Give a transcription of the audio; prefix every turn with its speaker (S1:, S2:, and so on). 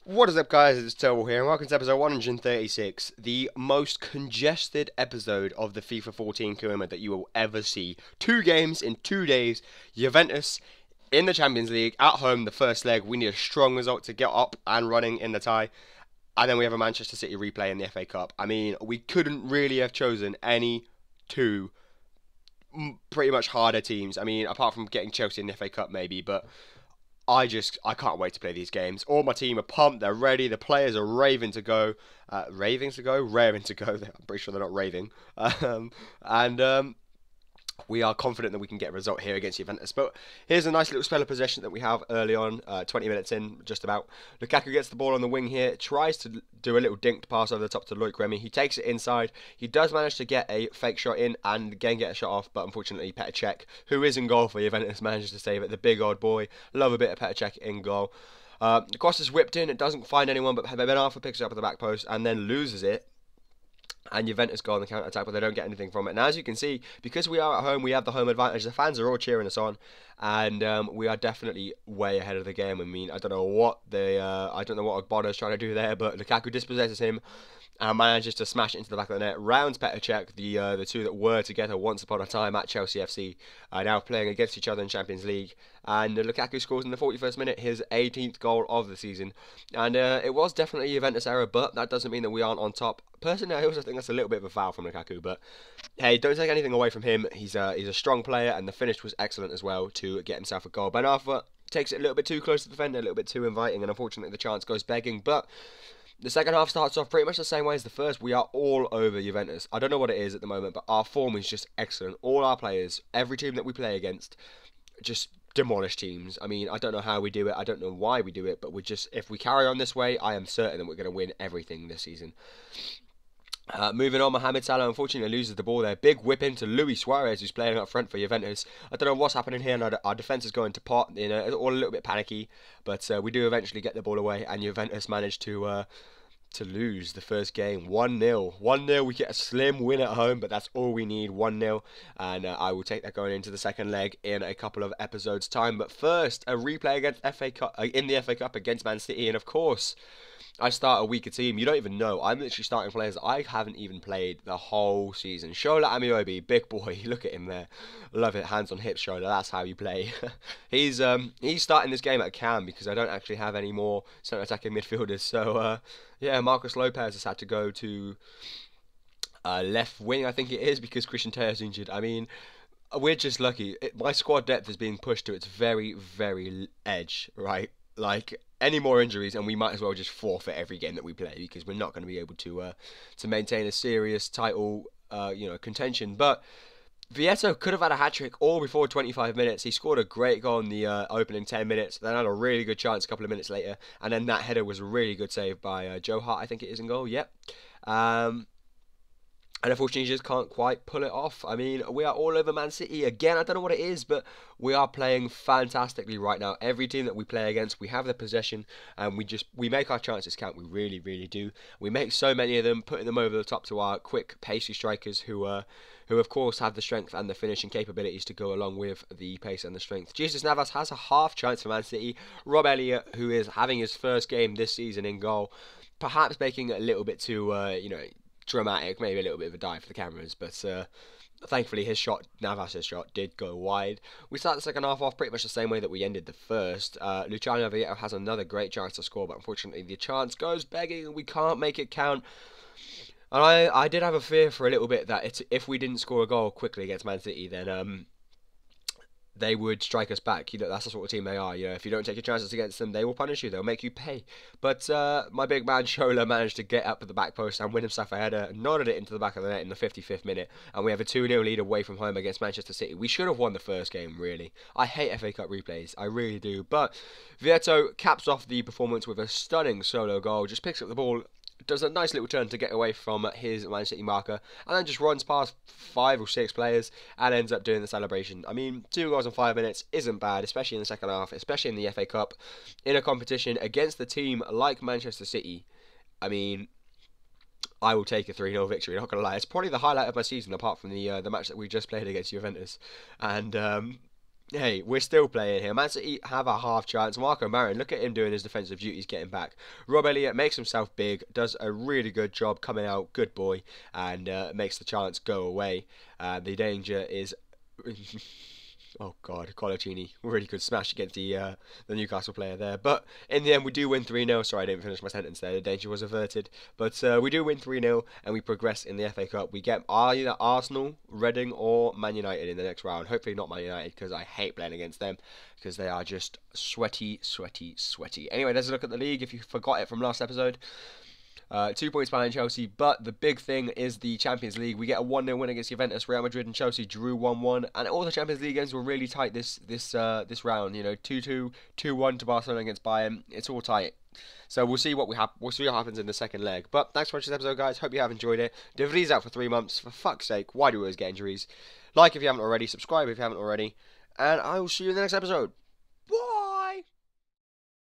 S1: What is up, guys? It's TervAndJordGaming here, and welcome to episode 136, the most congested episode of the FIFA 14 tournament that you will ever see. 2 games in 2 days. Juventus in the Champions League, at home, the first leg. We need a strong result to get up and running in the tie. And then we have a Manchester City replay in the FA Cup. I mean, we couldn't really have chosen any 2 pretty much harder teams. I mean, apart from getting Chelsea in the FA Cup maybe, but I can't wait to play these games. All my team are pumped, they're ready, the players are raving to go. Raring to go? I'm pretty sure they're not raving. We are confident that we can get a result here against Juventus. But here's a nice little spell of possession that we have early on, 20 minutes in, just about. Lukaku gets the ball on the wing here, tries to do a little dinked pass over the top to Loic Remy. He takes it inside. He does manage to get a fake shot in and again get a shot off, but unfortunately Petr Cech, who is in goal for Juventus, manages to save it. The big old boy. Love a bit of Petr Cech in goal. The cross is whipped in. It doesn't find anyone, but Ben Arfa picks it up at the back post and then loses it. And Juventus go on the counter-attack, but they don't get anything from it. And as you can see, because we are at home, we have the home advantage. The fans are all cheering us on, and we are definitely way ahead of the game. I mean, I don't know what Ogbona's trying to do there, but Lukaku dispossesses him and manages to smash it into the back of the net. Rounds Petr Cech, the two that were together once upon a time at Chelsea FC, are now playing against each other in Champions League. And Lukaku scores in the 41st minute, his 18th goal of the season. And it was definitely a Juventus error, but that doesn't mean that we aren't on top. Personally, I also think that's a little bit of a foul from Lukaku, but hey, don't take anything away from him. He's a strong player, and the finish was excellent as well to get himself a goal. Ben Arfa takes it a little bit too close to the defender, a little bit too inviting, and unfortunately the chance goes begging. But the second half starts off pretty much the same way as the first. We are all over Juventus. I don't know what it is at the moment, but our form is just excellent. All our players, every team that we play against, just demolish teams. I mean, I don't know how we do it. I don't know why we do it, but if we carry on this way, I am certain that we're going to win everything this season. Moving on, Mohamed Salah unfortunately loses the ball there. Big whip into Luis Suarez, who's playing up front for Juventus. I don't know what's happening here, and our defence is going to pot. You know, it's all a little bit panicky, but we do eventually get the ball away, and Juventus managed to lose the first game 1-0. 1-0, we get a slim win at home, but that's all we need, 1-0. And I will take that going into the second leg in a couple of episodes' time. But first, a replay against in the FA Cup against Man City, and of course, I start a weaker team. You don't even know. I'm literally starting players that I haven't even played the whole season. Shola Amiobi, big boy. Look at him there. Love it. Hands on hips, Shola. That's how you play. He's starting this game at cam because I don't actually have any more centre attacking midfielders. So yeah, Marcos Lopez has had to go to left wing, I think it is, because Christian Tejer's injured. I mean, we're just lucky. My squad depth is being pushed to its very, very edge, right? Like, any more injuries and we might as well just forfeit every game that we play because we're not going to be able to maintain a serious title contention. But Vieto could have had a hat-trick all before 25 minutes. He scored a great goal in the opening 10 minutes, then had a really good chance a couple of minutes later, and then that header was a really good save by Joe Hart, I think it is, in goal. Yep. And unfortunately, you just can't quite pull it off. I mean, we are all over Man City. Again, I don't know what it is, but we are playing fantastically right now. Every team that we play against, we have the possession, and we make our chances count. We really, really do. We make so many of them, putting them over the top to our quick, pacey strikers who of course have the strength and the finishing capabilities to go along with the pace and the strength. Jesus Navas has a half chance for Man City. Rob Elliott, who is having his first game this season in goal, perhaps making it a little bit too, dramatic, maybe a little bit of a dive for the cameras, but thankfully Navas' shot did go wide. We start the second half off pretty much the same way that we ended the first. Luciano Vieto has another great chance to score, but unfortunately the chance goes begging and we can't make it count. And I did have a fear for a little bit that if we didn't score a goal quickly against Man City, then they would strike us back. You know, that's the sort of team they are. You know, if you don't take your chances against them, they will punish you. They'll make you pay. But my big man Shola managed to get up at the back post and win himself a header, nodded it into the back of the net in the 55th minute, and we have a 2-0 lead away from home against Manchester City. We should have won the first game, really. I hate FA Cup replays. I really do. But Vieto caps off the performance with a stunning solo goal. Just picks up the ball, does a nice little turn to get away from his Man City marker, and then just runs past 5 or 6 players and ends up doing the celebration. I mean, 2 goals in 5 minutes isn't bad, especially in the second half, especially in the FA Cup, in a competition against a team like Manchester City. I mean, I will take a 3-0 victory, not going to lie. It's probably the highlight of my season, apart from the match that we just played against Juventus. And Hey, we're still playing here. Man City have a half chance. Marco Marin, look at him doing his defensive duties, getting back. Rob Elliott makes himself big, does a really good job coming out, good boy, and makes the chance go away. The danger is oh God, Colaccini, really good smash against the Newcastle player there. But in the end, we do win 3-0. Sorry, I didn't finish my sentence there. The danger was averted. But we do win 3-0, and we progress in the FA Cup. We get either Arsenal, Reading, or Man United in the next round. Hopefully not Man United, because I hate playing against them, because they are just sweaty, sweaty, sweaty. Anyway, let's look at the league if you forgot it from last episode. 2 points behind Chelsea, but the big thing is the Champions League. We get a 1-0 win against Juventus. Real Madrid and Chelsea drew 1-1, and all the Champions League games were really tight this round. You know, 2-2, 2-1 to Barcelona against Bayern. It's all tight. So we'll see what happens in the second leg. But thanks for watching this episode, guys. Hope you have enjoyed it. De Vries out for 3 months. For fuck's sake, why do we always get injuries? Like if you haven't already, subscribe if you haven't already, and I will see you in the next episode.